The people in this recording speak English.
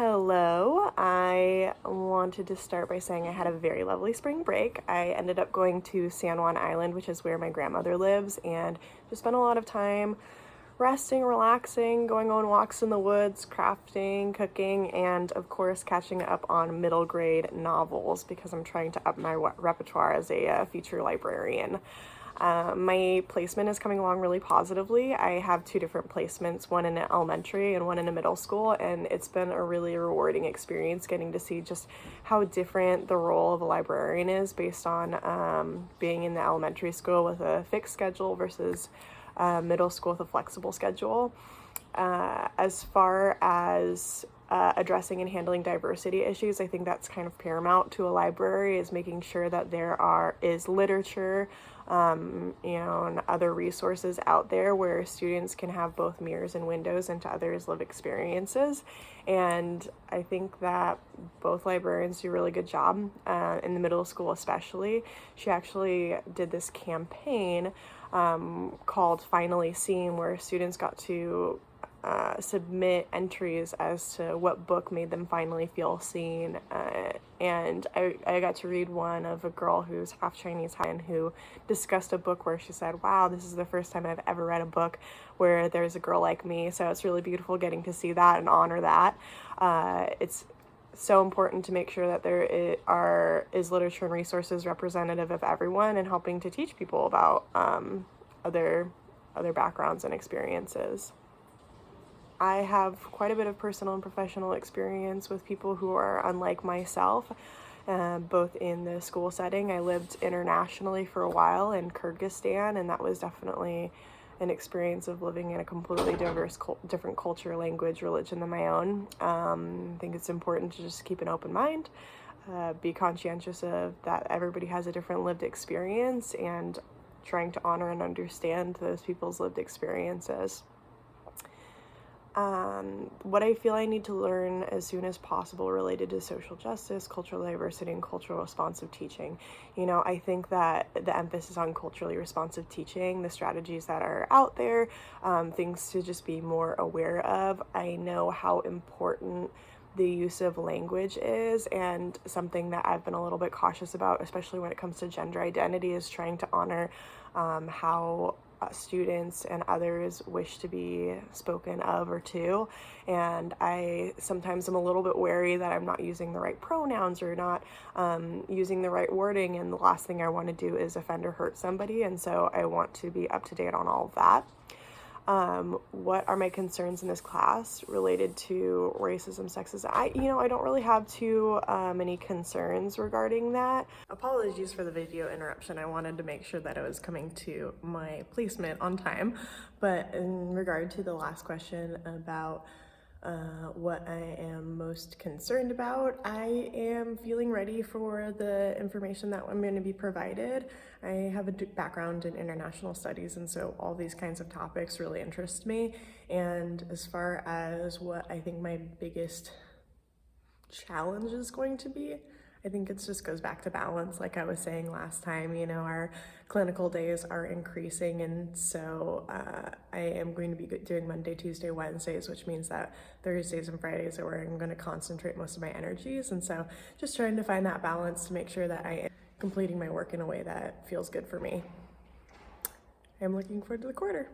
Hello, I wanted to start by saying I had a very lovely spring break. I ended up going to San Juan Island, which is where my grandmother lives, and just spent a lot of time resting, relaxing, going on walks in the woods, crafting, cooking, and of course catching up on middle grade novels because I'm trying to up my repertoire as a future librarian. My placement is coming along really positively. I have two different placements, one in an elementary and one in a middle school, and it's been a really rewarding experience getting to see just how different the role of a librarian is based on being in the elementary school with a fixed schedule versus middle school with a flexible schedule. As far as addressing and handling diversity issues, I think that's kind of paramount to a library, is making sure that there is literature, and other resources out there where students can have both mirrors and windows into others' lived experiences. And I think that both librarians do a really good job, in the middle school especially. She actually did this campaign called Finally Seen, where students got to submit entries as to what book made them finally feel seen, and I got to read one of a girl who's half Chinese and who discussed a book where she said, wow, this is the first time I've ever read a book where there's a girl like me. So it's really beautiful getting to see that and honor that. It's so important to make sure that there is literature and resources representative of everyone and helping to teach people about other backgrounds and experiences. I have quite a bit of personal and professional experience with people who are unlike myself, both in the school setting. I lived internationally for a while in Kyrgyzstan, and that was definitely an experience of living in a completely diverse, different culture, language, religion than my own. I think it's important to just keep an open mind, be conscientious of that everybody has a different lived experience, and trying to honor and understand those people's lived experiences. What I feel I need to learn as soon as possible related to social justice, cultural diversity, and cultural responsive teaching. I think that the emphasis on culturally responsive teaching, the strategies that are out there, things to just be more aware of. I know how important the use of language is, and something that I've been a little bit cautious about, especially when it comes to gender identity, is trying to honor how students and others wish to be spoken of or to. And I sometimes am a little bit wary that I'm not using the right pronouns or not using the right wording, and the last thing I want to do is offend or hurt somebody, and so I want to be up to date on all of that. What are my concerns in this class related to racism, sexism? I don't really have too many concerns regarding that. Apologies for the video interruption. I wanted to make sure that I was coming to my placement on time. But in regard to the last question about what I am most concerned about, I am feeling ready for the information that I'm going to be provided. I have a background in international studies, and so all these kinds of topics really interest me. And as far as what I think my biggest challenge is going to be, I think it just goes back to balance. Like I was saying last time, our clinical days are increasing, and so I am going to be doing Monday, Tuesday, Wednesdays, which means that Thursdays and Fridays are where I'm going to concentrate most of my energies. And so just trying to find that balance to make sure that I am completing my work in a way that feels good for me. I'm looking forward to the quarter.